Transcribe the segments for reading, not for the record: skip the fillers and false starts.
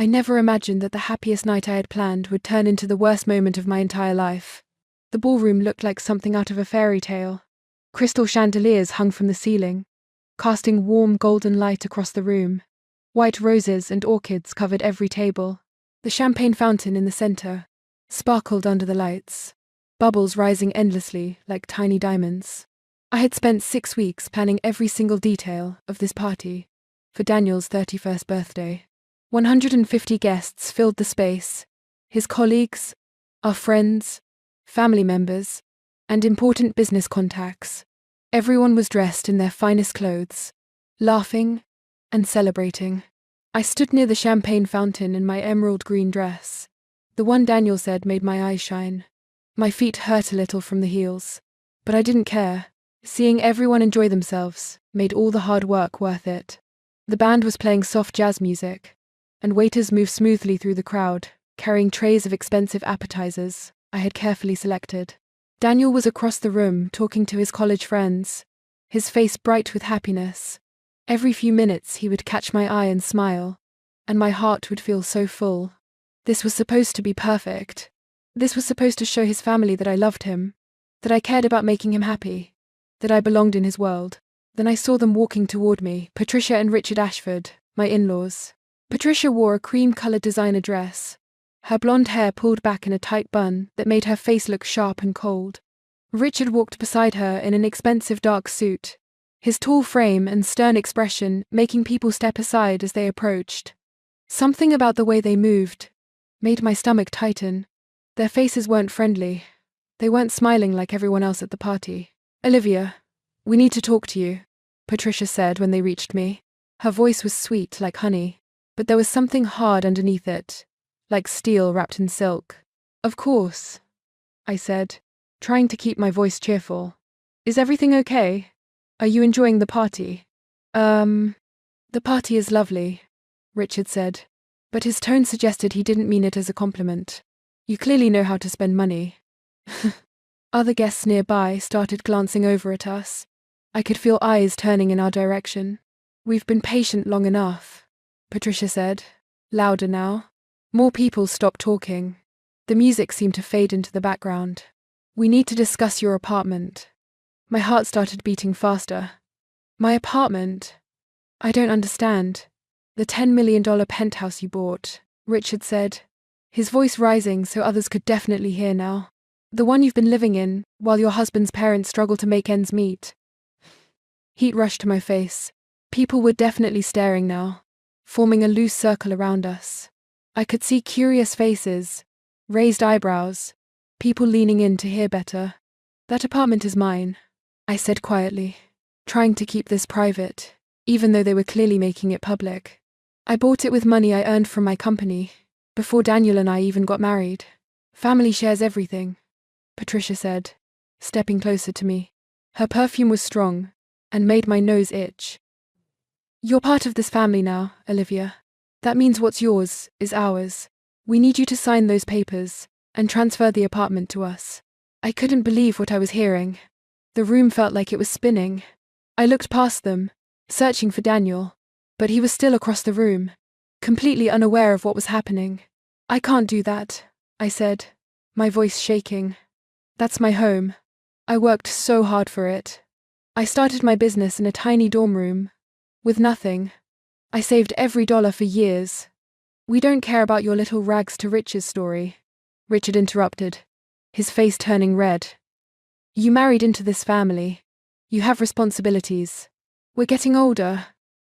I never imagined that the happiest night I had planned would turn into the worst moment of my entire life. The ballroom looked like something out of a fairy tale. Crystal chandeliers hung from the ceiling, casting warm golden light across the room. White roses and orchids covered every table. The champagne fountain in the center sparkled under the lights, bubbles rising endlessly like tiny diamonds. I had spent 6 weeks planning every single detail of this party for Daniel's 31st birthday. 150 guests filled the space, his colleagues, our friends, family members, and important business contacts. Everyone was dressed in their finest clothes, laughing and celebrating. I stood near the champagne fountain in my emerald green dress, the one Daniel said made my eyes shine. My feet hurt a little from the heels, but I didn't care. Seeing everyone enjoy themselves made all the hard work worth it. The band was playing soft jazz music, and waiters moved smoothly through the crowd, carrying trays of expensive appetizers I had carefully selected. Daniel was across the room talking to his college friends, his face bright with happiness. Every few minutes he would catch my eye and smile, and my heart would feel so full. This was supposed to be perfect. This was supposed to show his family that I loved him, that I cared about making him happy, that I belonged in his world. Then I saw them walking toward me, Patricia and Richard Ashford, my in-laws. Patricia wore a cream-colored designer dress, her blonde hair pulled back in a tight bun that made her face look sharp and cold. Richard walked beside her in an expensive dark suit, his tall frame and stern expression making people step aside as they approached. Something about the way they moved made my stomach tighten. Their faces weren't friendly. They weren't smiling like everyone else at the party. "Olivia, we need to talk to you," Patricia said when they reached me. Her voice was sweet like honey, but there was something hard underneath it, like steel wrapped in silk. "Of course," I said, trying to keep my voice cheerful. "Is everything okay? Are you enjoying the party?" The party is lovely," Richard said, but his tone suggested he didn't mean it as a compliment. "You clearly know how to spend money." Other guests nearby started glancing over at us. I could feel eyes turning in our direction. "We've been patient long enough," Patricia said, louder now. More people stopped talking. The music seemed to fade into the background. "We need to discuss your apartment." My heart started beating faster. "My apartment? I don't understand." "The $10 million penthouse you bought," Richard said, his voice rising so others could definitely hear now. "The one you've been living in while your husband's parents struggle to make ends meet." Heat rushed to my face. People were definitely staring now, forming a loose circle around us. I could see curious faces, raised eyebrows, people leaning in to hear better. "That apartment is mine," I said quietly, trying to keep this private, even though they were clearly making it public. "I bought it with money I earned from my company, before Daniel and I even got married. Family shares everything," Patricia said, stepping closer to me. Her perfume was strong and made my nose itch. "You're part of this family now, Olivia. That means what's yours is ours. We need you to sign those papers and transfer the apartment to us." I couldn't believe what I was hearing. The room felt like it was spinning. I looked past them, searching for Daniel, but he was still across the room, completely unaware of what was happening. "I can't do that," I said, my voice shaking. "That's my home. I worked so hard for it. I started my business in a tiny dorm room, with nothing. I saved every dollar for years." "We don't care about your little rags to riches story," Richard interrupted, his face turning red. "You married into this family. You have responsibilities. We're getting older.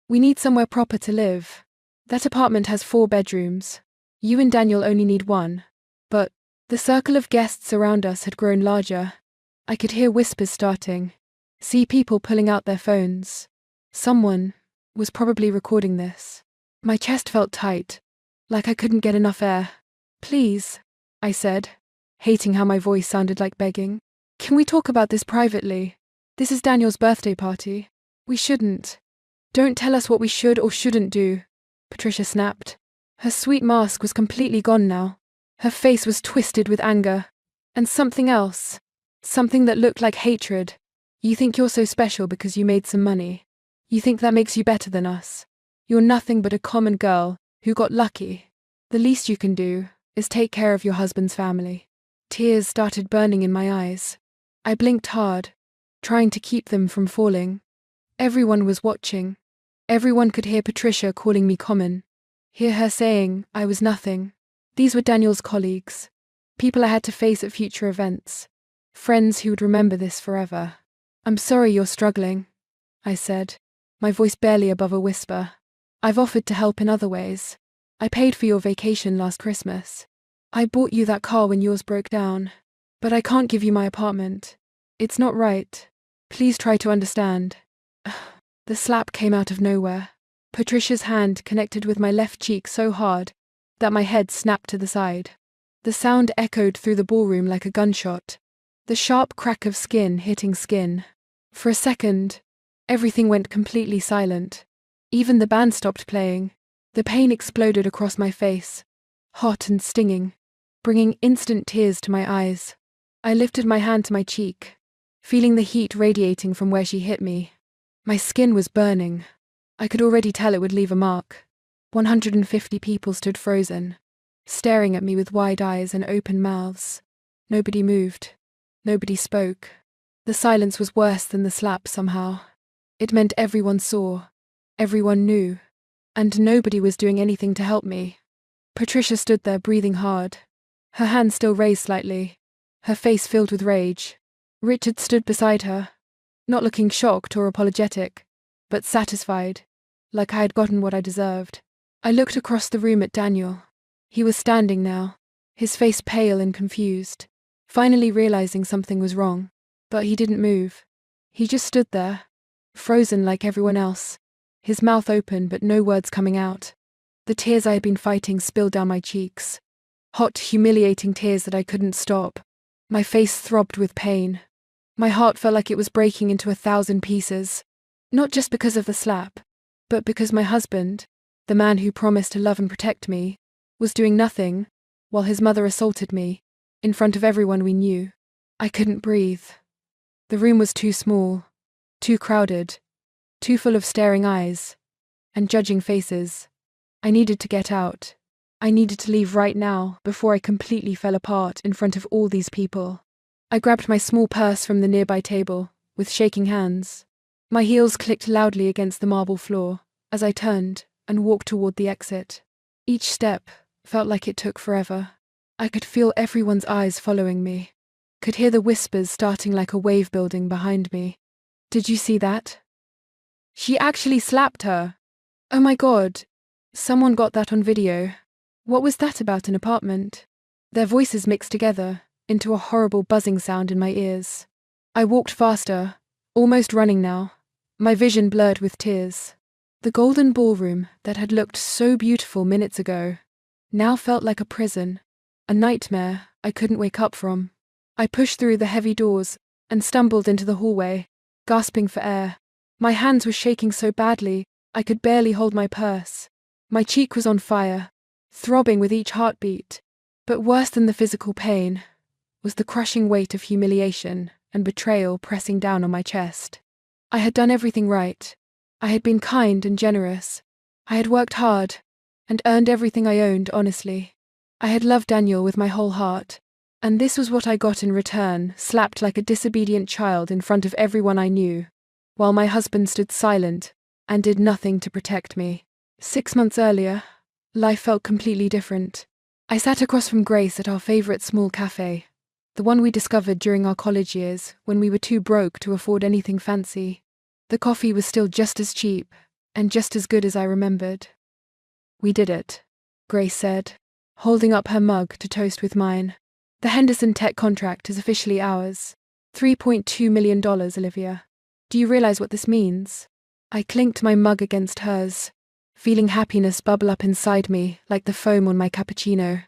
We need somewhere proper to live. That apartment has 4 bedrooms. You and Daniel only need 1. But..." The circle of guests around us had grown larger. I could hear whispers starting, see people pulling out their phones. Someone was probably recording this. My chest felt tight, like I couldn't get enough air. "Please," I said, hating how my voice sounded like begging. "Can we talk about this privately? This is Daniel's birthday party. We shouldn't." "Don't tell us what we should or shouldn't do," Patricia snapped. Her sweet mask was completely gone now. Her face was twisted with anger. And something else. Something that looked like hatred. "You think you're so special because you made some money. You think that makes you better than us. You're nothing but a common girl who got lucky." The least you can do is take care of your husband's family. Tears started burning in my eyes. I blinked hard, trying to keep them from falling. Everyone was watching. Everyone could hear Patricia calling me common, hear her saying I was nothing. These were Daniel's colleagues, people I had to face at future events, friends who would remember this forever. "I'm sorry you're struggling," I said, my voice barely above a whisper. "I've offered to help in other ways. I paid for your vacation last Christmas. I bought you that car when yours broke down. But I can't give you my apartment. It's not right. Please try to understand." The slap came out of nowhere. Patricia's hand connected with my left cheek so hard that my head snapped to the side. The sound echoed through the ballroom like a gunshot, the sharp crack of skin hitting skin. For a second, everything went completely silent. Even the band stopped playing. The pain exploded across my face, hot and stinging, bringing instant tears to my eyes. I lifted my hand to my cheek, feeling the heat radiating from where she hit me. My skin was burning. I could already tell it would leave a mark. 150 people stood frozen, staring at me with wide eyes and open mouths. Nobody moved. Nobody spoke. The silence was worse than the slap somehow. It meant everyone saw, everyone knew, and nobody was doing anything to help me. Patricia stood there breathing hard, her hand still raised slightly, her face filled with rage. Richard stood beside her, not looking shocked or apologetic, but satisfied, like I had gotten what I deserved. I looked across the room at Daniel. He was standing now, his face pale and confused, finally realizing something was wrong. But he didn't move. He just stood there, frozen like everyone else, his mouth open but no words coming out. The tears I had been fighting spilled down my cheeks, hot, humiliating tears that I couldn't stop. My face throbbed with pain. My heart felt like it was breaking into 1,000 pieces, not just because of the slap, but because my husband, the man who promised to love and protect me, was doing nothing while his mother assaulted me in front of everyone we knew. I couldn't breathe. The room was too small, too crowded, too full of staring eyes and judging faces. I needed to get out. I needed to leave right now before I completely fell apart in front of all these people. I grabbed my small purse from the nearby table with shaking hands. My heels clicked loudly against the marble floor as I turned and walked toward the exit. Each step felt like it took forever. I could feel everyone's eyes following me, could hear the whispers starting like a wave building behind me. "Did you see that? She actually slapped her. Oh my God, someone got that on video. What was that about an apartment?" Their voices mixed together into a horrible buzzing sound in my ears. I walked faster, almost running now, my vision blurred with tears. The golden ballroom that had looked so beautiful minutes ago now felt like a prison, a nightmare I couldn't wake up from. I pushed through the heavy doors and stumbled into the hallway, gasping for air. My hands were shaking so badly I could barely hold my purse. My cheek was on fire, throbbing with each heartbeat. But worse than the physical pain was the crushing weight of humiliation and betrayal pressing down on my chest. I had done everything right. I had been kind and generous. I had worked hard and earned everything I owned honestly. I had loved Daniel with my whole heart, and this was what I got in return, slapped like a disobedient child in front of everyone I knew, while my husband stood silent and did nothing to protect me. 6 months earlier, life felt completely different. I sat across from Grace at our favorite small cafe, the one we discovered during our college years when we were too broke to afford anything fancy. The coffee was still just as cheap and just as good as I remembered. "We did it," Grace said, holding up her mug to toast with mine. "The Henderson Tech contract is officially ours. $3.2 million, Olivia. Do you realize what this means?" I clinked my mug against hers, feeling happiness bubble up inside me like the foam on my cappuccino.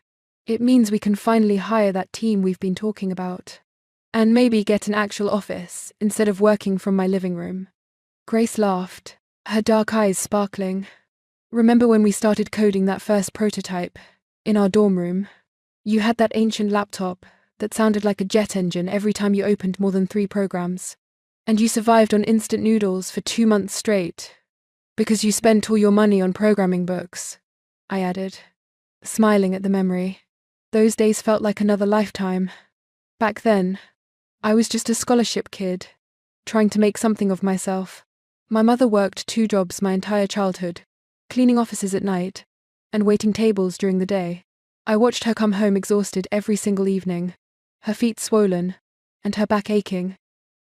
"It means we can finally hire that team we've been talking about. And maybe get an actual office instead of working from my living room." Grace laughed, her dark eyes sparkling. "Remember when we started coding that first prototype in our dorm room? You had that ancient laptop that sounded like a jet engine every time you opened more than 3 programs. And you survived on instant noodles for 2 months straight because you spent all your money on programming books," I added. smiling at the memory. Those days felt like another lifetime. Back then, I was just a scholarship kid, trying to make something of myself. My mother worked 2 jobs my entire childhood, cleaning offices at night and waiting tables during the day. I watched her come home exhausted every single evening, her feet swollen and her back aching.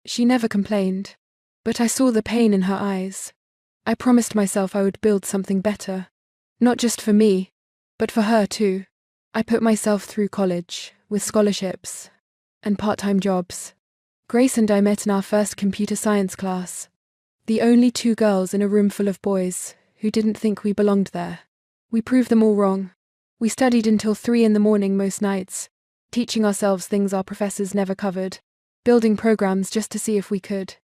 She never complained, but I saw the pain in her eyes. I promised myself I would build something better, not just for me, but for her too. I put myself through college, with scholarships and part-time jobs. Grace and I met in our first computer science class, the only 2 girls in a room full of boys who didn't think we belonged there. We proved them all wrong. We studied until 3 in the morning most nights, teaching ourselves things our professors never covered, building programs just to see if we could.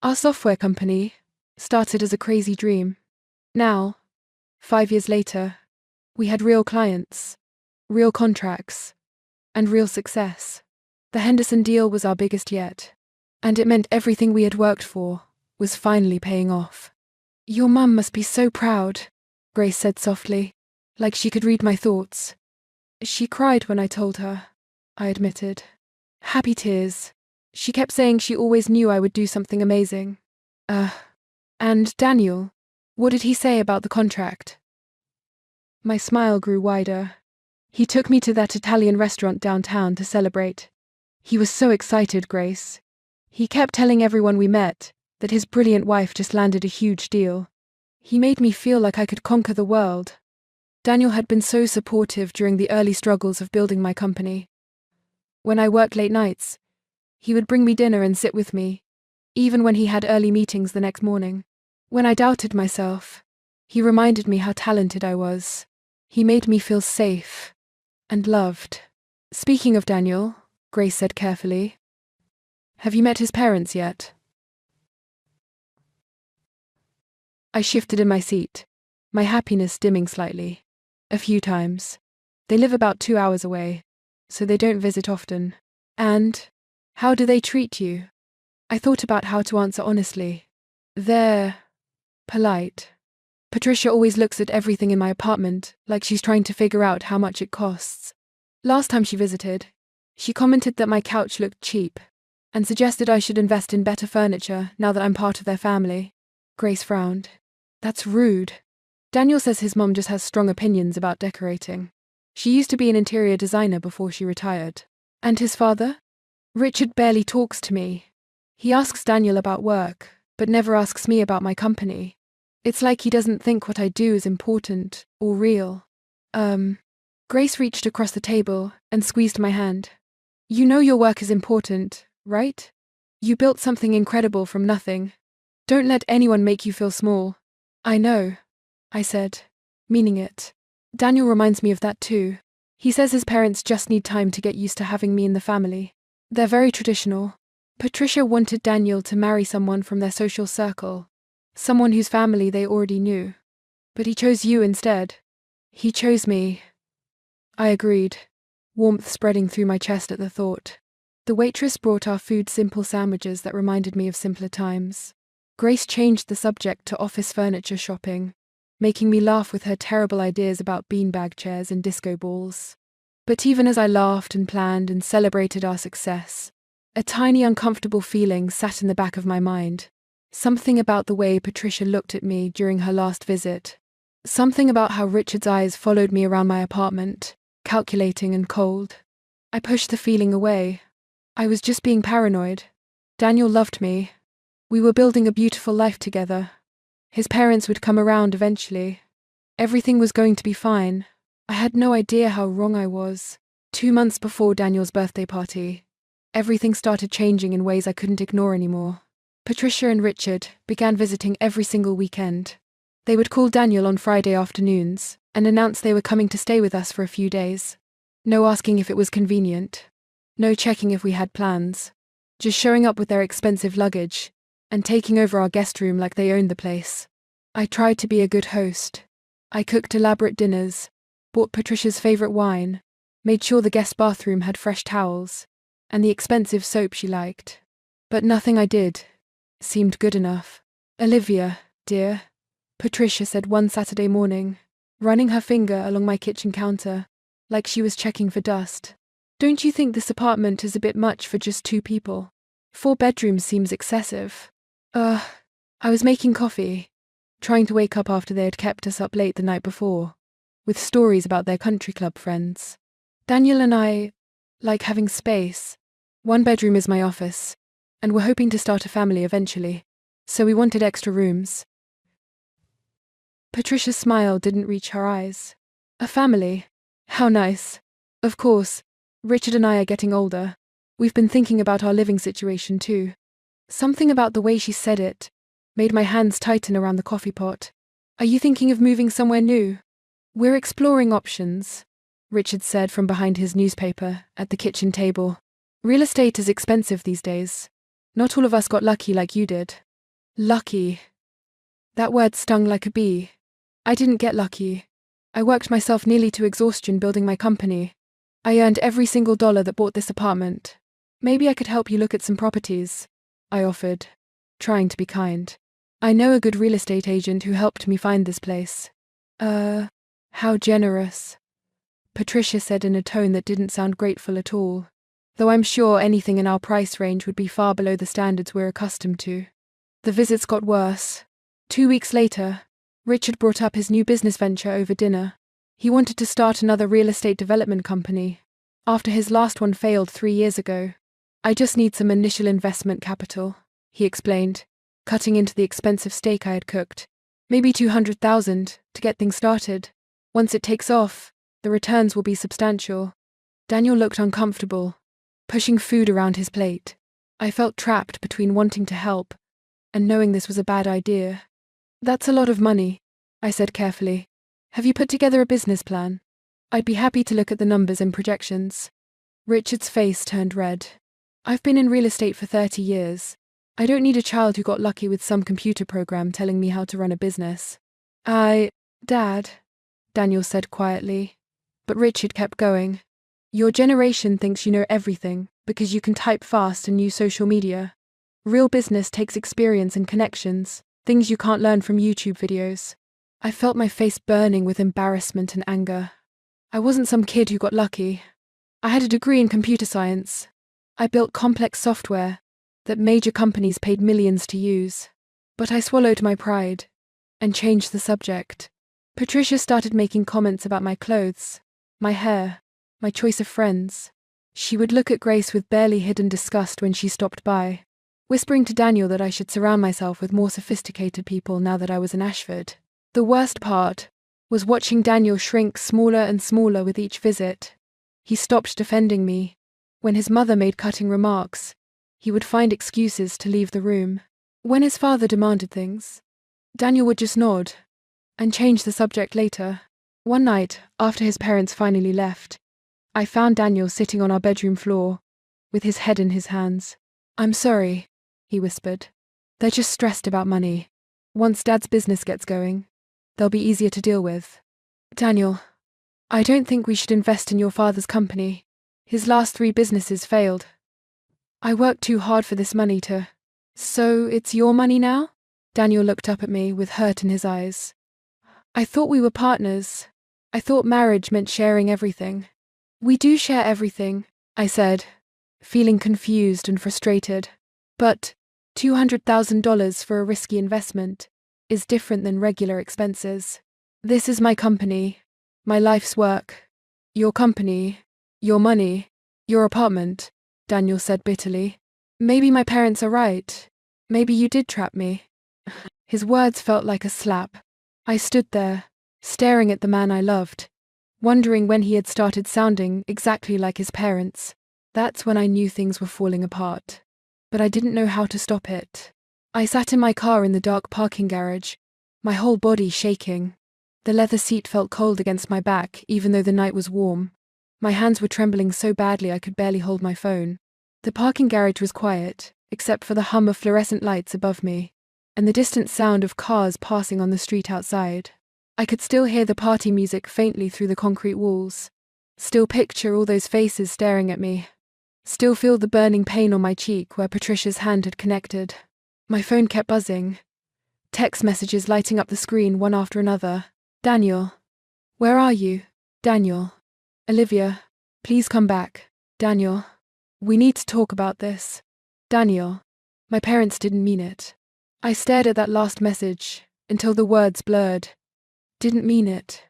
Our software company started as a crazy dream. Now, 5 years later, we had real clients, real contracts, and real success. The Henderson deal was our biggest yet, and it meant everything we had worked for was finally paying off. "Your mum must be so proud," Grace said softly, like she could read my thoughts. "She cried when I told her," I admitted. Happy tears. She kept saying she always knew I would do something amazing. And Daniel, what did he say about the contract?" My smile grew wider. "He took me to that Italian restaurant downtown to celebrate. He was so excited, Grace. He kept telling everyone we met that his brilliant wife just landed a huge deal. He made me feel like I could conquer the world." Daniel had been so supportive during the early struggles of building my company. When I worked late nights, he would bring me dinner and sit with me, even when he had early meetings the next morning. When I doubted myself, he reminded me how talented I was. He made me feel safe and loved. "Speaking of Daniel," Grace said carefully, "have you met his parents yet?" I shifted in my seat, my happiness dimming slightly. "A few times. They live about 2 hours away, so they don't visit often." "And how do they treat you?" I thought about how to answer honestly. "They're polite. Patricia always looks at everything in my apartment like she's trying to figure out how much it costs. Last time she visited, she commented that my couch looked cheap and suggested I should invest in better furniture now that I'm part of their family." Grace frowned. "That's rude." Daniel says his mom just has strong opinions about decorating. She used to be an interior designer before she retired. "And his father?" "Richard barely talks to me. He asks Daniel about work, but never asks me about my company. It's like he doesn't think what I do is important or real." Grace reached across the table and squeezed my hand. "You know your work is important, right? You built something incredible from nothing. Don't let anyone make you feel small." "I know," I said, meaning it. Daniel reminds me of that too. He says his parents just need time to get used to having me in the family. They're very traditional. Patricia wanted Daniel to marry someone from their social circle, someone whose family they already knew. But he chose you instead. He chose me. I agreed, warmth spreading through my chest at the thought. The waitress brought our food simple sandwiches that reminded me of simpler times. Grace changed the subject to office furniture shopping, making me laugh with her terrible ideas about beanbag chairs and disco balls. But even as I laughed and planned and celebrated our success, a tiny uncomfortable feeling sat in the back of my mind. Something about the way Patricia looked at me during her last visit. Something about how Richard's eyes followed me around my apartment, calculating and cold. I pushed the feeling away. I was just being paranoid. Daniel loved me. We were building a beautiful life together. His parents would come around eventually. Everything was going to be fine. I had no idea how wrong I was. 2 months before Daniel's birthday party, everything started changing in ways I couldn't ignore anymore. Patricia and Richard began visiting every single weekend. They would call Daniel on Friday afternoons and announce they were coming to stay with us for a few days. No asking if it was convenient. No checking if we had plans. Just showing up with their expensive luggage and taking over our guest room like they owned the place. I tried to be a good host. I cooked elaborate dinners, bought Patricia's favorite wine, made sure the guest bathroom had fresh towels and the expensive soap she liked. But nothing I did seemed good enough. "Olivia, dear," Patricia said one Saturday morning, running her finger along my kitchen counter, like she was checking for dust. Don't you think this apartment is a bit much for just 2 people? 4 bedrooms seems excessive. I was making coffee, trying to wake up after they had kept us up late the night before, with stories about their country club friends. Daniel and I like having space. 1 bedroom is my office, and we're hoping to start a family eventually, so we wanted extra rooms. Patricia's smile didn't reach her eyes. A family? How nice. Of course, Richard and I are getting older. We've been thinking about our living situation too. Something about the way she said it made my hands tighten around the coffee pot. Are you thinking of moving somewhere new? We're exploring options, Richard said from behind his newspaper at the kitchen table. Real estate is expensive these days. Not all of us got lucky like you did. Lucky. That word stung like a bee. I didn't get lucky. I worked myself nearly to exhaustion building my company. I earned every single dollar that bought this apartment. Maybe I could help you look at some properties, I offered, trying to be kind. I know a good real estate agent who helped me find this place. How generous, Patricia said in a tone that didn't sound grateful at all, though I'm sure anything in our price range would be far below the standards we're accustomed to. The visits got worse. 2 weeks later, Richard brought up his new business venture over dinner. He wanted to start another real estate development company, after his last one failed 3 years ago. I just need some initial investment capital, he explained, cutting into the expensive steak I had cooked. Maybe $200,000 to get things started. Once it takes off, the returns will be substantial. Daniel looked uncomfortable, pushing food around his plate. I felt trapped between wanting to help and knowing this was a bad idea. That's a lot of money, I said carefully. Have you put together a business plan? I'd be happy to look at the numbers and projections. Richard's face turned red. I've been in real estate for 30 years. I don't need a child who got lucky with some computer program telling me how to run a business. Dad, Daniel said quietly. But Richard kept going. Your generation thinks you know everything because you can type fast and use social media. Real business takes experience and connections, things you can't learn from YouTube videos. I felt my face burning with embarrassment and anger. I wasn't some kid who got lucky. I had a degree in computer science. I built complex software that major companies paid millions to use. But I swallowed my pride and changed the subject. Patricia started making comments about my clothes, my hair, my choice of friends. She would look at Grace with barely hidden disgust when she stopped by, whispering to Daniel that I should surround myself with more sophisticated people now that I was in Ashford. The worst part was watching Daniel shrink smaller and smaller with each visit. He stopped defending me. When his mother made cutting remarks, he would find excuses to leave the room. When his father demanded things, Daniel would just nod and change the subject later. One night, after his parents finally left, I found Daniel sitting on our bedroom floor, with his head in his hands. I'm sorry, he whispered. They're just stressed about money. Once Dad's business gets going, they'll be easier to deal with. Daniel, I don't think we should invest in your father's company. His last 3 businesses failed. I worked too hard for this money to... So it's your money now? Daniel looked up at me with hurt in his eyes. I thought we were partners. I thought marriage meant sharing everything. We do share everything, I said, feeling confused and frustrated. But $200,000 for a risky investment is different than regular expenses. This is my company, my life's work. Your company, your money, your apartment, Daniel said bitterly. Maybe my parents are right. Maybe you did trap me. His words felt like a slap. I stood there, staring at the man I loved, wondering when he had started sounding exactly like his parents. That's when I knew things were falling apart. But I didn't know how to stop it. I sat in my car in the dark parking garage, my whole body shaking. The leather seat felt cold against my back, even though the night was warm. My hands were trembling so badly I could barely hold my phone. The parking garage was quiet, except for the hum of fluorescent lights above me, and the distant sound of cars passing on the street outside. I could still hear the party music faintly through the concrete walls. Still picture all those faces staring at me. Still feel the burning pain on my cheek where Patricia's hand had connected. My phone kept buzzing. Text messages lighting up the screen one after another. Daniel, Where are you? Daniel. Olivia. Please come back. Daniel. We need to talk about this. Daniel. My parents didn't mean it. I stared at that last message until the words blurred. Didn't mean it.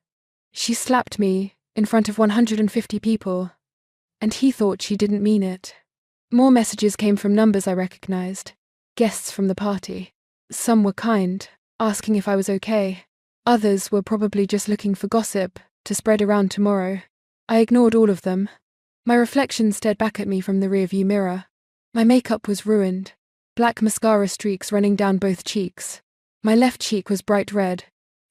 She slapped me in front of 150 people, and he thought she didn't mean it. More messages came from numbers I recognized. Guests from the party. Some were kind, asking if I was okay. Others were probably just looking for gossip to spread around tomorrow. I ignored all of them. My reflection stared back at me from the rearview mirror. My makeup was ruined, black mascara streaks running down both cheeks. My left cheek was bright red,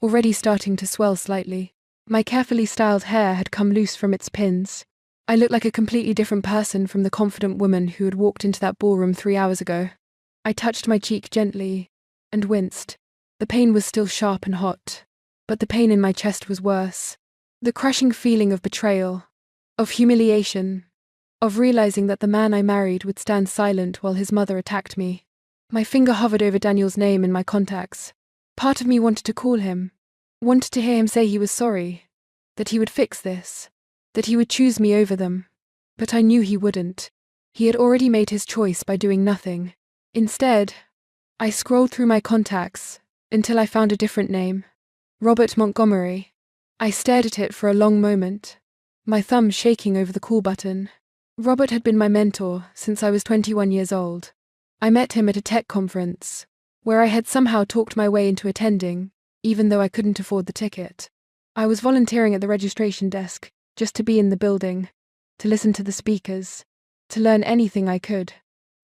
already starting to swell slightly. My carefully styled hair had come loose from its pins. I looked like a completely different person from the confident woman who had walked into that ballroom 3 hours ago. I touched my cheek gently and winced. The pain was still sharp and hot, but the pain in my chest was worse. The crushing feeling of betrayal, of humiliation, of realizing that the man I married would stand silent while his mother attacked me. My finger hovered over Daniel's name in my contacts. Part of me wanted to call him, wanted to hear him say he was sorry, that he would fix this, that he would choose me over them. But I knew he wouldn't. He had already made his choice by doing nothing. Instead, I scrolled through my contacts until I found a different name. Robert Montgomery. I stared at it for a long moment, my thumb shaking over the call button. Robert had been my mentor since I was 21 years old. I met him at a tech conference, where I had somehow talked my way into attending, even though I couldn't afford the ticket. I was volunteering at the registration desk, just to be in the building, to listen to the speakers, to learn anything I could.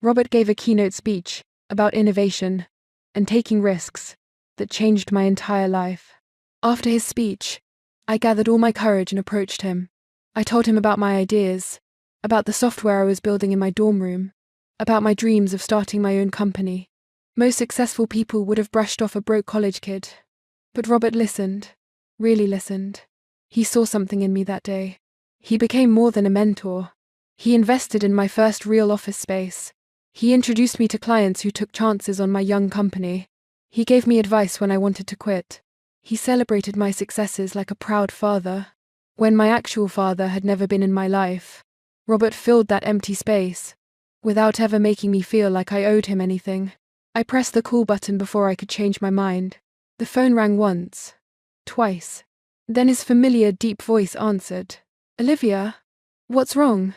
Robert gave a keynote speech about innovation and taking risks that changed my entire life. After his speech, I gathered all my courage and approached him. I told him about my ideas, about the software I was building in my dorm room, about my dreams of starting my own company. Most successful people would have brushed off a broke college kid. But Robert listened, really listened. He saw something in me that day. He became more than a mentor. He invested in my first real office space. He introduced me to clients who took chances on my young company. He gave me advice when I wanted to quit. He celebrated my successes like a proud father. When my actual father had never been in my life, Robert filled that empty space, without ever making me feel like I owed him anything. I pressed the call button before I could change my mind. The phone rang once, twice. Then his familiar deep voice answered. Olivia? What's wrong?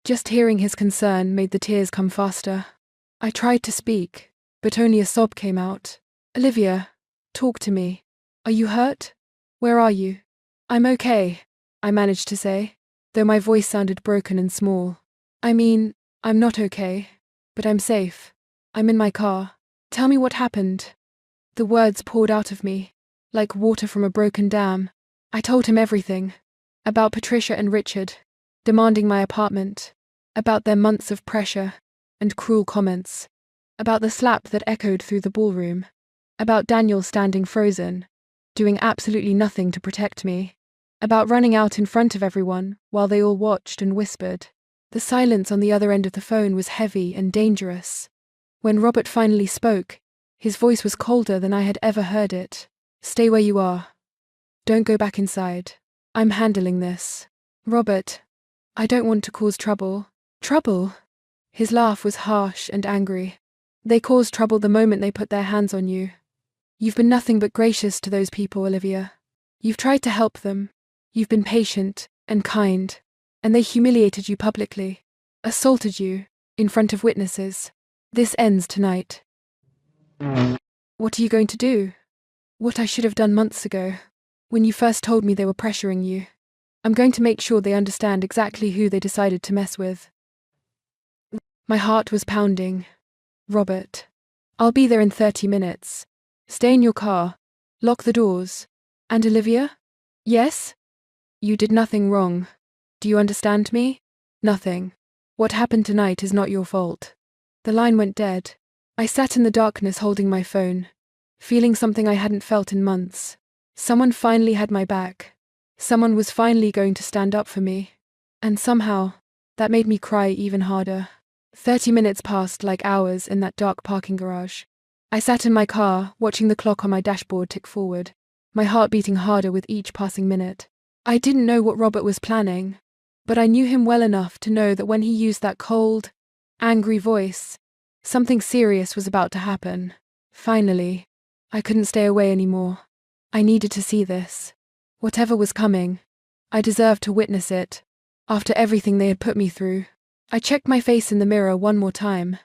Just hearing his concern made the tears come faster. I tried to speak, but only a sob came out. Olivia, talk to me. Are you hurt? Where are you? I'm okay, I managed to say, though my voice sounded broken and small. I mean, I'm not okay, but I'm safe. I'm in my car. Tell me what happened. The words poured out of me, like water from a broken dam. I told him everything. About Patricia and Richard, demanding my apartment. About their months of pressure and cruel comments. About the slap that echoed through the ballroom. About Daniel standing frozen, doing absolutely nothing to protect me. About running out in front of everyone while they all watched and whispered. The silence on the other end of the phone was heavy and dangerous. When Robert finally spoke, his voice was colder than I had ever heard it. Stay where you are. Don't go back inside. I'm handling this. Robert, I don't want to cause trouble. Trouble? His laugh was harsh and angry. They cause trouble the moment they put their hands on you. You've been nothing but gracious to those people, Olivia. You've tried to help them. You've been patient and kind, and they humiliated you publicly, assaulted you in front of witnesses. This ends tonight. What are you going to do? What I should have done months ago, when you first told me they were pressuring you. I'm going to make sure they understand exactly who they decided to mess with. My heart was pounding. Robert, I'll be there in 30 minutes. Stay in your car. Lock the doors. And Olivia? Yes? You did nothing wrong. Do you understand me? Nothing. What happened tonight is not your fault. The line went dead. I sat in the darkness holding my phone, feeling something I hadn't felt in months. Someone finally had my back. Someone was finally going to stand up for me. And somehow, that made me cry even harder. 30 minutes passed like hours in that dark parking garage. I sat in my car, watching the clock on my dashboard tick forward. my heart beating harder with each passing minute. I didn't know what Robert was planning, but I knew him well enough to know that when he used that cold, angry voice, something serious was about to happen. Finally, I couldn't stay away anymore. I needed to see this. Whatever was coming, I deserved to witness it. After everything they had put me through, I checked my face in the mirror one more time.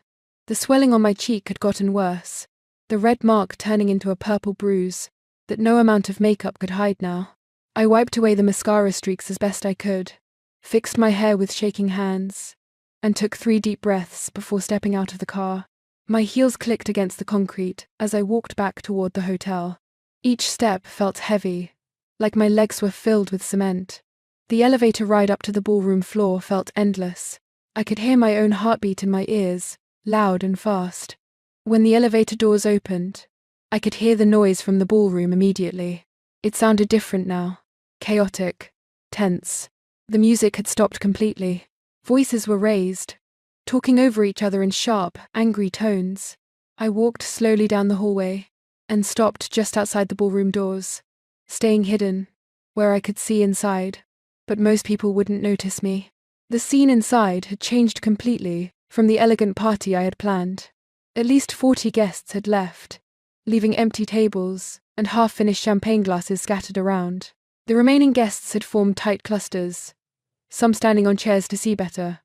The swelling on my cheek had gotten worse, the red mark turning into a purple bruise that no amount of makeup could hide now. I wiped away the mascara streaks as best I could, fixed my hair with shaking hands, and took 3 deep breaths before stepping out of the car. My heels clicked against the concrete as I walked back toward the hotel. Each step felt heavy, like my legs were filled with cement. The elevator ride up to the ballroom floor felt endless. I could hear my own heartbeat in my ears, loud and fast. When the elevator doors opened, I could hear the noise from the ballroom immediately. It sounded different now. Chaotic, tense. The music had stopped completely. Voices were raised, talking over each other in sharp, angry tones. I walked slowly down the hallway and stopped just outside the ballroom doors, staying hidden, where I could see inside, but most people wouldn't notice me. The scene inside had changed completely from the elegant party I had planned. At least 40 guests had left, leaving empty tables and half-finished champagne glasses scattered around. The remaining guests had formed tight clusters, some standing on chairs to see better.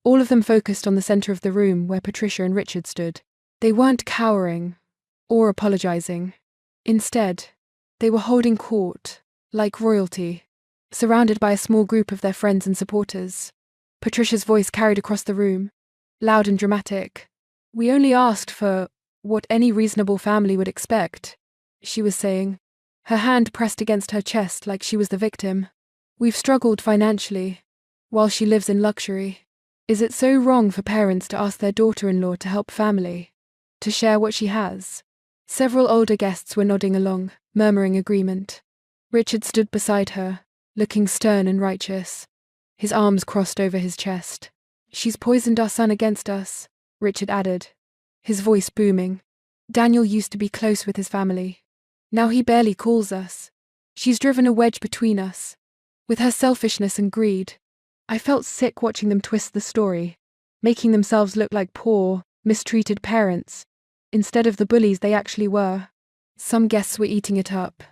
All of them focused on the center of the room where Patricia and Richard stood. They weren't cowering or apologizing. Instead, they were holding court, like royalty, surrounded by a small group of their friends and supporters. Patricia's voice carried across the room, loud and dramatic. "We only asked for what any reasonable family would expect," she was saying, her hand pressed against her chest like she was the victim. "We've struggled financially, while she lives in luxury. Is it so wrong for parents to ask their daughter-in-law to help family, to share what she has?" Several older guests were nodding along, murmuring agreement. Richard stood beside her, looking stern and righteous, his arms crossed over his chest. "She's poisoned our son against us," Richard added, his voice booming. "Daniel used to be close with his family. Now he barely calls us. She's driven a wedge between us, with her selfishness and greed." I felt sick watching them twist the story, making themselves look like poor, mistreated parents, instead of the bullies they actually were. Some guests were eating it up,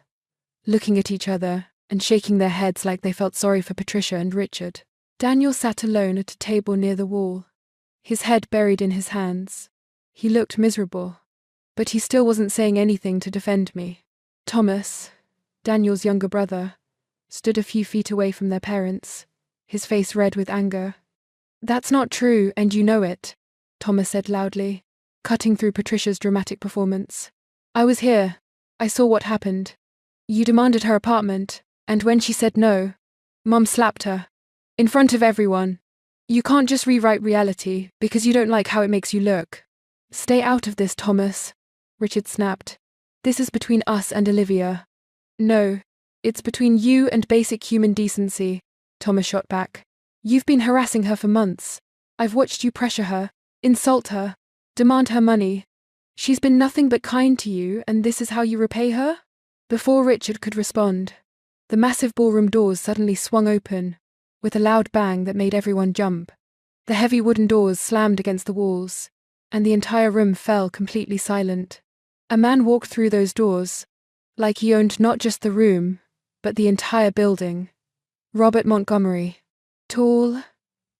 looking at each other and shaking their heads like they felt sorry for Patricia and Richard. Daniel sat alone at a table near the wall, his head buried in his hands. He looked miserable, but he still wasn't saying anything to defend me. Thomas, Daniel's younger brother, stood a few feet away from their parents, his face red with anger. "That's not true, and you know it," Thomas said loudly, cutting through Patricia's dramatic performance. "I was here. I saw what happened. You demanded her apartment, and when she said no, Mom slapped her. In front of everyone. You can't just rewrite reality because you don't like how it makes you look." "Stay out of this, Thomas," Richard snapped. "This is between us and Olivia." "No, it's between you and basic human decency," Thomas shot back. "You've been harassing her for months. I've watched you pressure her, insult her, demand her money. She's been nothing but kind to you, and this is how you repay her?" Before Richard could respond, the massive ballroom doors suddenly swung open, with a loud bang that made everyone jump. The heavy wooden doors slammed against the walls, and the entire room fell completely silent. A man walked through those doors, like he owned not just the room, but the entire building. Robert Montgomery. Tall,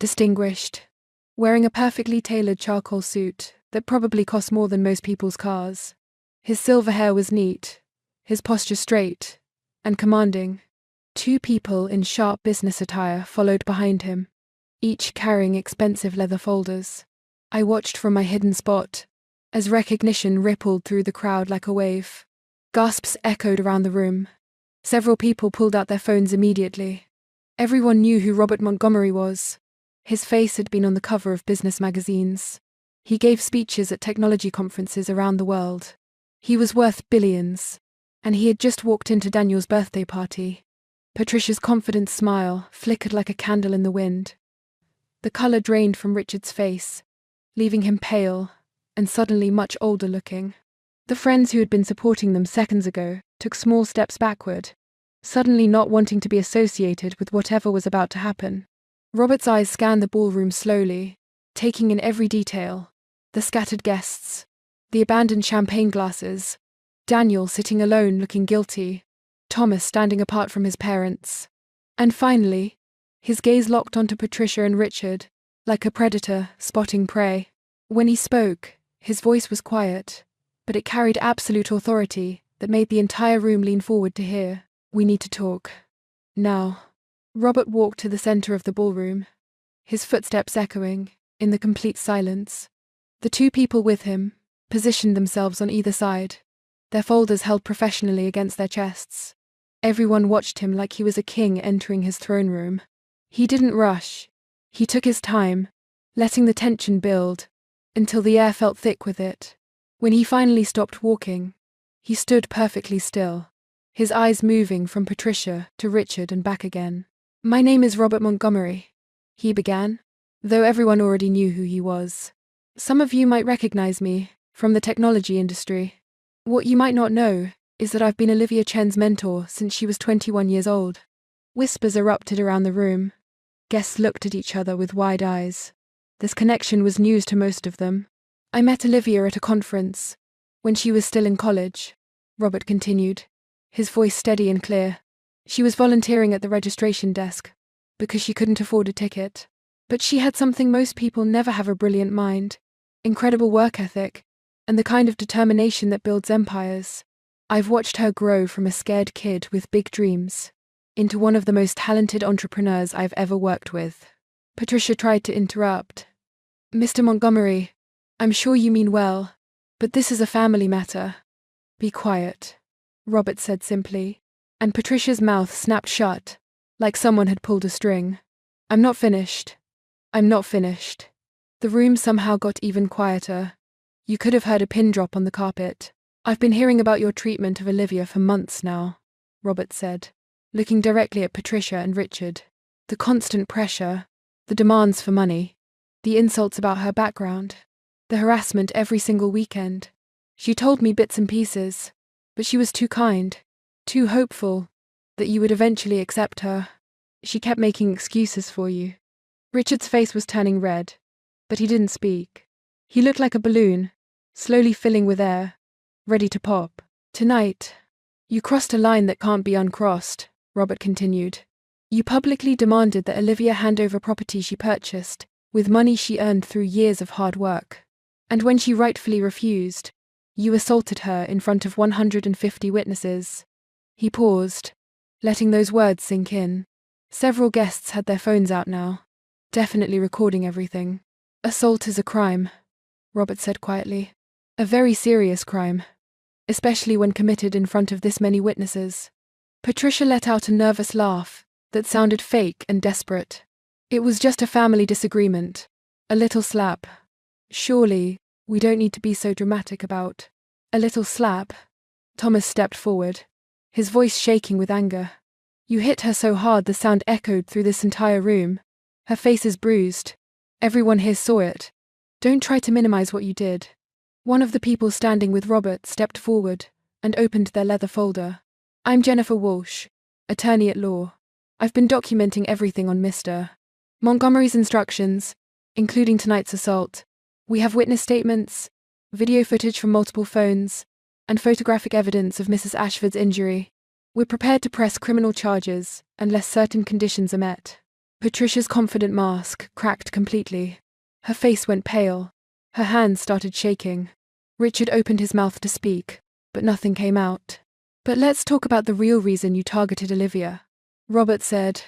distinguished, wearing a perfectly tailored charcoal suit that probably cost more than most people's cars. His silver hair was neat, his posture straight and commanding. 2 people in sharp business attire followed behind him, each carrying expensive leather folders. I watched from my hidden spot as recognition rippled through the crowd like a wave. Gasps echoed around the room. Several people pulled out their phones immediately. Everyone knew who Robert Montgomery was. His face had been on the cover of business magazines. He gave speeches at technology conferences around the world. He was worth billions, and he had just walked into Daniel's birthday party. Patricia's confident smile flickered like a candle in the wind. The color drained from Richard's face, leaving him pale and suddenly much older looking. The friends who had been supporting them seconds ago took small steps backward, suddenly not wanting to be associated with whatever was about to happen. Robert's eyes scanned the ballroom slowly, taking in every detail: the scattered guests, the abandoned champagne glasses, Daniel sitting alone looking guilty, Thomas standing apart from his parents. And finally, his gaze locked onto Patricia and Richard, like a predator spotting prey. When he spoke, his voice was quiet, but it carried absolute authority that made the entire room lean forward to hear. "We need to talk. Now." Robert walked to the center of the ballroom, his footsteps echoing in the complete silence. The two people with him positioned themselves on either side, their folders held professionally against their chests. Everyone watched him like he was a king entering his throne room. He didn't rush. He took his time, letting the tension build, until the air felt thick with it. When he finally stopped walking, he stood perfectly still, his eyes moving from Patricia to Richard and back again. "My name is Robert Montgomery," he began, though everyone already knew who he was. "Some of you might recognize me from the technology industry. What you might not know is that I've been Olivia Chen's mentor since she was 21 years old." Whispers erupted around the room. Guests looked at each other with wide eyes. This connection was news to most of them. "I met Olivia at a conference, when she was still in college," Robert continued, his voice steady and clear. "She was volunteering at the registration desk, because she couldn't afford a ticket. But she had something most people never have: a brilliant mind, incredible work ethic, and the kind of determination that builds empires. I've watched her grow from a scared kid with big dreams into one of the most talented entrepreneurs I've ever worked with." Patricia tried to interrupt. "Mr. Montgomery, I'm sure you mean well, but this is a family matter." "Be quiet," Robert said simply, and Patricia's mouth snapped shut, like someone had pulled a string. I'm not finished." The room somehow got even quieter. You could have heard a pin drop on the carpet. "I've been hearing about your treatment of Olivia for months now," Robert said, looking directly at Patricia and Richard. "The constant pressure, the demands for money, the insults about her background, the harassment every single weekend. She told me bits and pieces, but she was too kind, too hopeful, that you would eventually accept her. She kept making excuses for you." Richard's face was turning red, but he didn't speak. He looked like a balloon, slowly filling with air, ready to pop. "Tonight, you crossed a line that can't be uncrossed," Robert continued. "You publicly demanded that Olivia hand over property she purchased with money she earned through years of hard work. And when she rightfully refused, you assaulted her in front of 150 witnesses." He paused, letting those words sink in. Several guests had their phones out now, definitely recording everything. "Assault is a crime," Robert said quietly. "A very serious crime, especially when committed in front of this many witnesses." Patricia let out a nervous laugh that sounded fake and desperate. "It was just a family disagreement, a little slap. Surely, we don't need to be so dramatic about a little slap." Thomas stepped forward, his voice shaking with anger. "You hit her so hard the sound echoed through this entire room. Her face is bruised. Everyone here saw it. Don't try to minimize what you did." One of the people standing with Robert stepped forward and opened their leather folder. "I'm Jennifer Walsh, attorney at law. I've been documenting everything on Mr. Montgomery's instructions, including tonight's assault. We have witness statements, video footage from multiple phones, and photographic evidence of Mrs. Ashford's injury. We're prepared to press criminal charges unless certain conditions are met." Patricia's confident mask cracked completely. Her face went pale. Her hands started shaking. Richard opened his mouth to speak, but nothing came out. "But let's talk about the real reason you targeted Olivia," Robert said,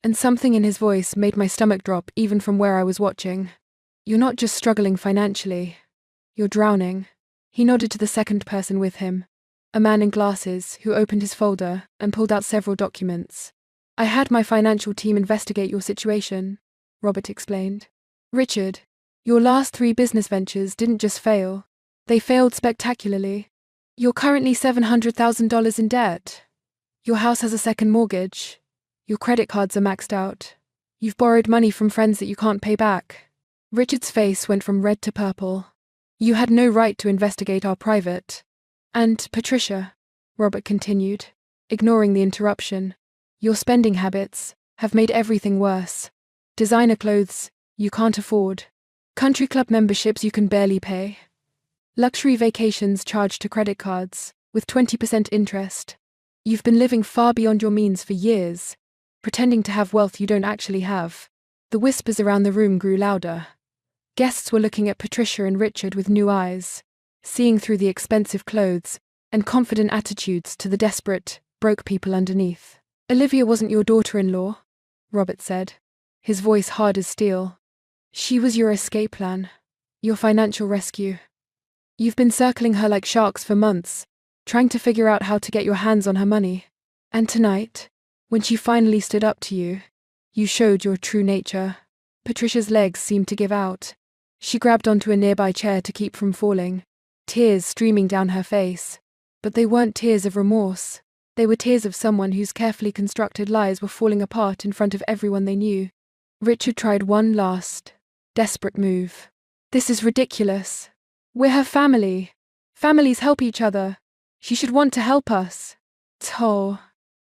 and something in his voice made my stomach drop even from where I was watching. "You're not just struggling financially. You're drowning." He nodded to the second person with him, a man in glasses who opened his folder and pulled out several documents. "I had my financial team investigate your situation," Robert explained. "Richard, your last 3 business ventures didn't just fail. They failed spectacularly. You're currently $700,000 in debt. Your house has a second mortgage. Your credit cards are maxed out. You've borrowed money from friends that you can't pay back." Richard's face went from red to purple. "You had no right to investigate our private And Patricia, Robert continued, ignoring the interruption, your spending habits have made everything worse. Designer clothes you can't afford. Country club memberships you can barely pay. Luxury vacations charged to credit cards, with 20% interest. You've been living far beyond your means for years, pretending to have wealth you don't actually have. The whispers around the room grew louder. Guests were looking at Patricia and Richard with new eyes, seeing through the expensive clothes and confident attitudes to the desperate, broke people underneath. Olivia wasn't your daughter-in-law, Robert said, his voice hard as steel. She was your escape plan, your financial rescue. You've been circling her like sharks for months, trying to figure out how to get your hands on her money. And tonight, when she finally stood up to you, you showed your true nature. Patricia's legs seemed to give out. She grabbed onto a nearby chair to keep from falling, tears streaming down her face. But they weren't tears of remorse. They were tears of someone whose carefully constructed lies were falling apart in front of everyone they knew. Richard tried one last, desperate move. This is ridiculous. We're her family. Families help each other. She should want to help us.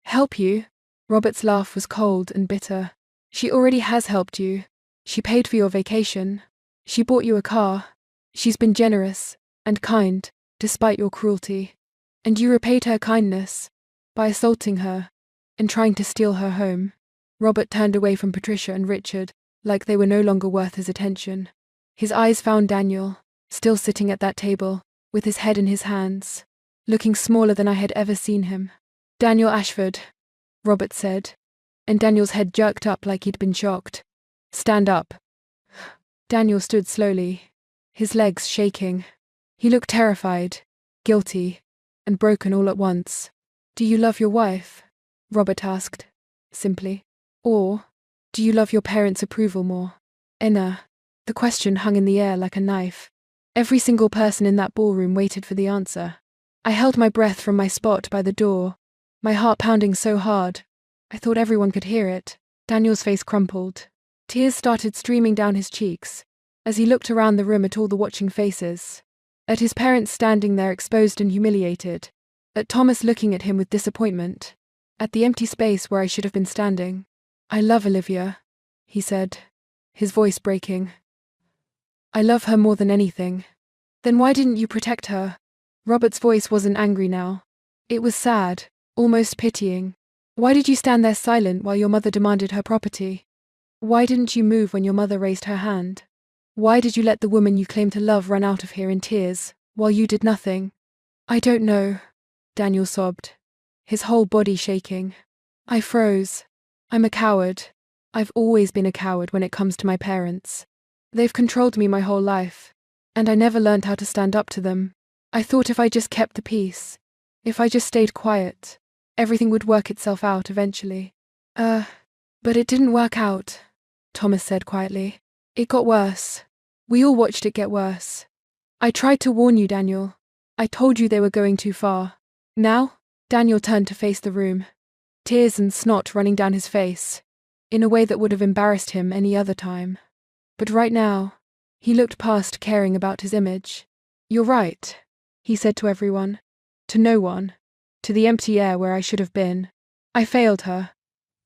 Help you? Robert's laugh was cold and bitter. She already has helped you. She paid for your vacation. She bought you a car. She's been generous and kind, despite your cruelty. And you repaid her kindness by assaulting her and trying to steal her home. Robert turned away from Patricia and Richard, like they were no longer worth his attention. His eyes found Daniel, still sitting at that table, with his head in his hands, looking smaller than I had ever seen him. Daniel Ashford, Robert said, and Daniel's head jerked up like he'd been shocked. Stand up. Daniel stood slowly, his legs shaking. He looked terrified, guilty, and broken all at once. Do you love your wife? Robert asked, simply. Or, do you love your parents' approval more? Enna. The question hung in the air like a knife. Every single person in that ballroom waited for the answer. I held my breath from my spot by the door, my heart pounding so hard, I thought everyone could hear it. Daniel's face crumpled. Tears started streaming down his cheeks, as he looked around the room at all the watching faces. At his parents standing there exposed and humiliated. At Thomas looking at him with disappointment. At the empty space where I should have been standing. I love Olivia, he said, his voice breaking. I love her more than anything. Then why didn't you protect her? Robert's voice wasn't angry now. It was sad, almost pitying. Why did you stand there silent while your mother demanded her property? Why didn't you move when your mother raised her hand? Why did you let the woman you claim to love run out of here in tears, while you did nothing? I don't know, Daniel sobbed, his whole body shaking. I froze. I'm a coward. I've always been a coward when it comes to my parents. They've controlled me my whole life, and I never learned how to stand up to them. I thought if I just kept the peace, if I just stayed quiet, everything would work itself out eventually. But it didn't work out, Thomas said quietly. It got worse. We all watched it get worse. I tried to warn you, Daniel. I told you they were going too far. Now, Daniel turned to face the room, tears and snot running down his face, in a way that would have embarrassed him any other time. But right now, he looked past caring about his image. You're right, he said to everyone. To no one. To the empty air where I should have been. I failed her.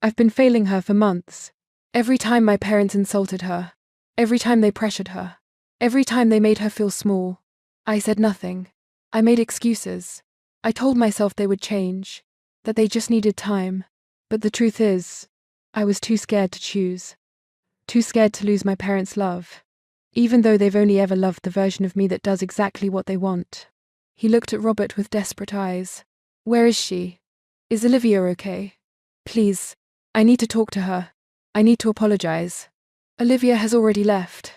I've been failing her for months. Every time my parents insulted her. Every time they pressured her. Every time they made her feel small. I said nothing. I made excuses. I told myself they would change. That they just needed time. But the truth is, I was too scared to choose. Too scared to lose my parents' love. Even though they've only ever loved the version of me that does exactly what they want. He looked at Robert with desperate eyes. Where is she? Is Olivia okay? Please, I need to talk to her. I need to apologize. Olivia has already left,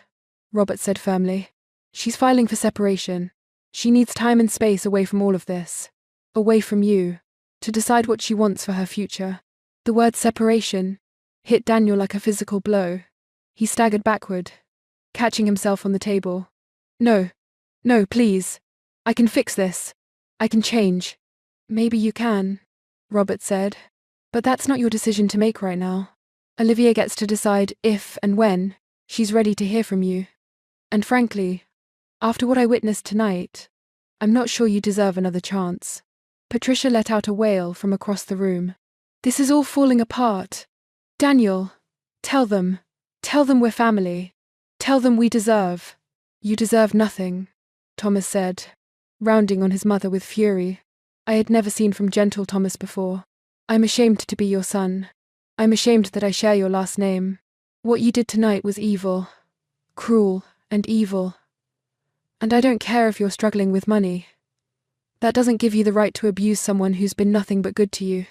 Robert said firmly. She's filing for separation. She needs time and space away from all of this. Away from you. To decide what she wants for her future. The word separation hit Daniel like a physical blow. He staggered backward, catching himself on the table. No, please. I can fix this. I can change. Maybe you can, Robert said. But that's not your decision to make right now. Olivia gets to decide if and when she's ready to hear from you. And frankly, after what I witnessed tonight, I'm not sure you deserve another chance. Patricia let out a wail from across the room. This is all falling apart. Daniel, tell them. Tell them we're family. Tell them we deserve. You deserve nothing, Thomas said, rounding on his mother with fury. I had never seen from gentle Thomas before. I'm ashamed to be your son. I'm ashamed that I share your last name. What you did tonight was evil. Cruel and evil. And I don't care if you're struggling with money. That doesn't give you the right to abuse someone who's been nothing but good to you.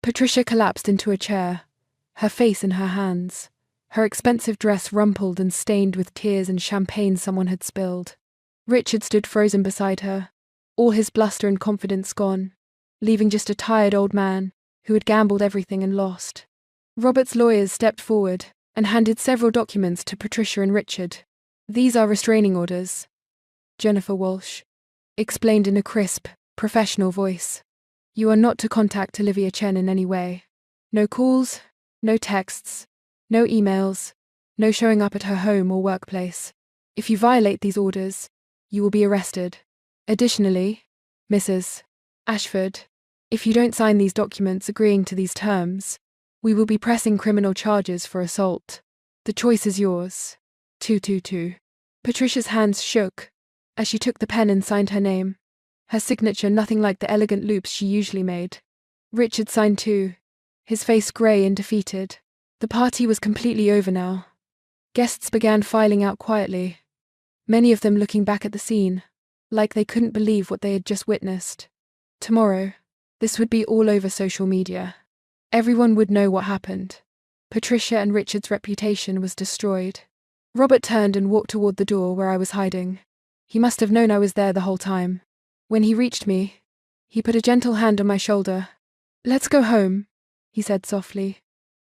Patricia collapsed into a chair, her face in her hands, her expensive dress rumpled and stained with tears and champagne someone had spilled. Richard stood frozen beside her, all his bluster and confidence gone, leaving just a tired old man who had gambled everything and lost. Robert's lawyers stepped forward and handed several documents to Patricia and Richard. These are restraining orders, Jennifer Walsh explained in a crisp, professional voice. You are not to contact Olivia Chen in any way. No calls, no texts, no emails, no showing up at her home or workplace. If you violate these orders, you will be arrested. Additionally, Mrs. Ashford, if you don't sign these documents agreeing to these terms, we will be pressing criminal charges for assault. The choice is yours. 222. Patricia's hands shook as she took the pen and signed her name, her signature nothing like the elegant loops she usually made. Richard signed too, his face grey and defeated. The party was completely over now. Guests began filing out quietly, many of them looking back at the scene, like they couldn't believe what they had just witnessed. Tomorrow, this would be all over social media. Everyone would know what happened. Patricia and Richard's reputation was destroyed. Robert turned and walked toward the door where I was hiding. He must have known I was there the whole time. When he reached me, he put a gentle hand on my shoulder. Let's go home, he said softly.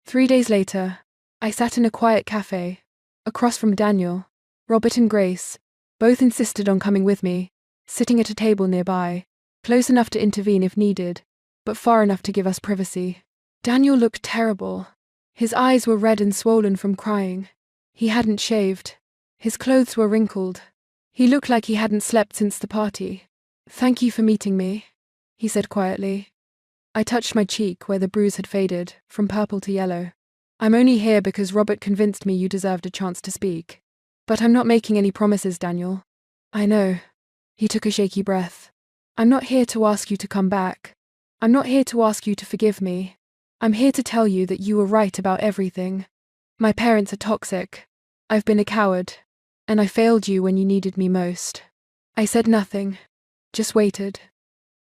3 days later, I sat in a quiet cafe, across from Daniel. Robert and Grace both insisted on coming with me, sitting at a table nearby, close enough to intervene if needed, but far enough to give us privacy. Daniel looked terrible. His eyes were red and swollen from crying. He hadn't shaved. His clothes were wrinkled. He looked like he hadn't slept since the party. Thank you for meeting me, he said quietly. I touched my cheek where the bruise had faded, from purple to yellow. I'm only here because Robert convinced me you deserved a chance to speak. But I'm not making any promises, Daniel. I know. He took a shaky breath. I'm not here to ask you to come back. I'm not here to ask you to forgive me. I'm here to tell you that you were right about everything. My parents are toxic. I've been a coward. And I failed you when you needed me most. I said nothing, just waited.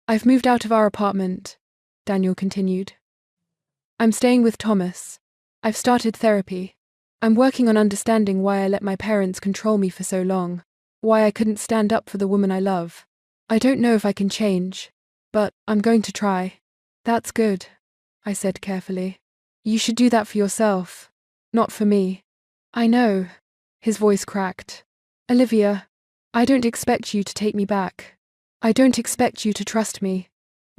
I've moved out of our apartment, Daniel continued. I'm staying with Thomas. I've started therapy. I'm working on understanding why I let my parents control me for so long, why I couldn't stand up for the woman I love. I don't know if I can change, but I'm going to try. That's good, I said carefully. You should do that for yourself, not for me. I know. His voice cracked. Olivia, I don't expect you to take me back. I don't expect you to trust me.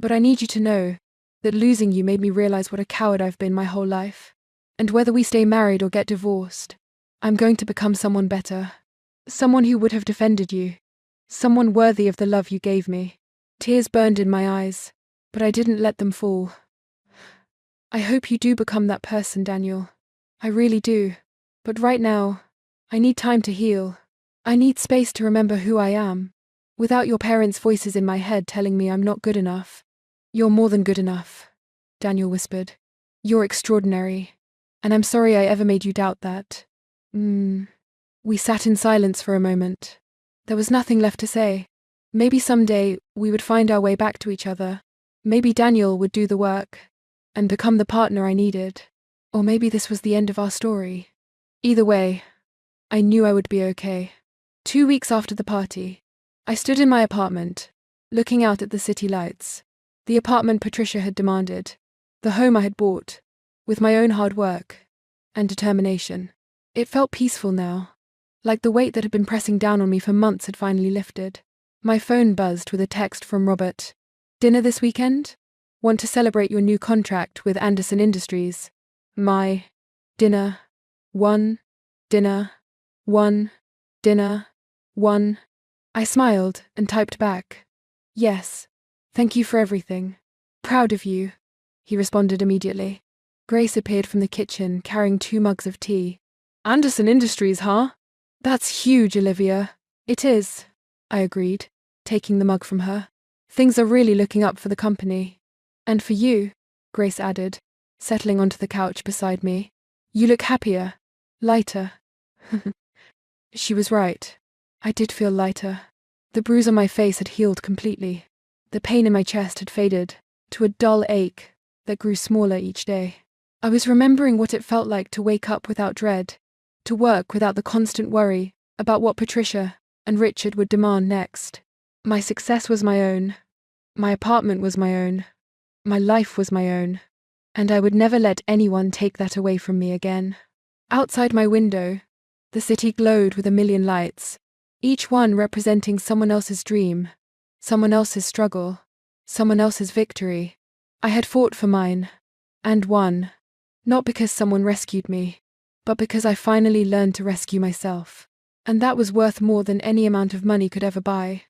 But I need you to know that losing you made me realize what a coward I've been my whole life. And whether we stay married or get divorced, I'm going to become someone better. Someone who would have defended you. Someone worthy of the love you gave me. Tears burned in my eyes, but I didn't let them fall. I hope you do become that person, Daniel. I really do. But right now, I need time to heal. I need space to remember who I am, without your parents' voices in my head telling me I'm not good enough. You're more than good enough, Daniel whispered. You're extraordinary, and I'm sorry I ever made you doubt that. We sat in silence for a moment. There was nothing left to say. Maybe someday we would find our way back to each other. Maybe Daniel would do the work and become the partner I needed. Or maybe this was the end of our story. Either way, I knew I would be okay. 2 weeks after the party, I stood in my apartment, looking out at the city lights. The apartment Patricia had demanded. The home I had bought, with my own hard work and determination. It felt peaceful now, like the weight that had been pressing down on me for months had finally lifted. My phone buzzed with a text from Robert. Dinner this weekend? Want to celebrate your new contract with Anderson Industries? My dinner. One. Dinner. One. Dinner. One. I smiled and typed back. Yes. Thank you for everything. Proud of you, he responded immediately. Grace appeared from the kitchen carrying 2 mugs of tea. Anderson Industries, huh? That's huge, Olivia. It is, I agreed, taking the mug from her. Things are really looking up for the company. And for you, Grace added, settling onto the couch beside me. You look happier, lighter. She was right. I did feel lighter. The bruise on my face had healed completely. The pain in my chest had faded to a dull ache that grew smaller each day. I was remembering what it felt like to wake up without dread, to work without the constant worry about what Patricia and Richard would demand next. My success was my own. My apartment was my own. My life was my own. And I would never let anyone take that away from me again. Outside my window, the city glowed with a million lights, each one representing someone else's dream, someone else's struggle, someone else's victory. I had fought for mine, and won, not because someone rescued me, but because I finally learned to rescue myself. And that was worth more than any amount of money could ever buy.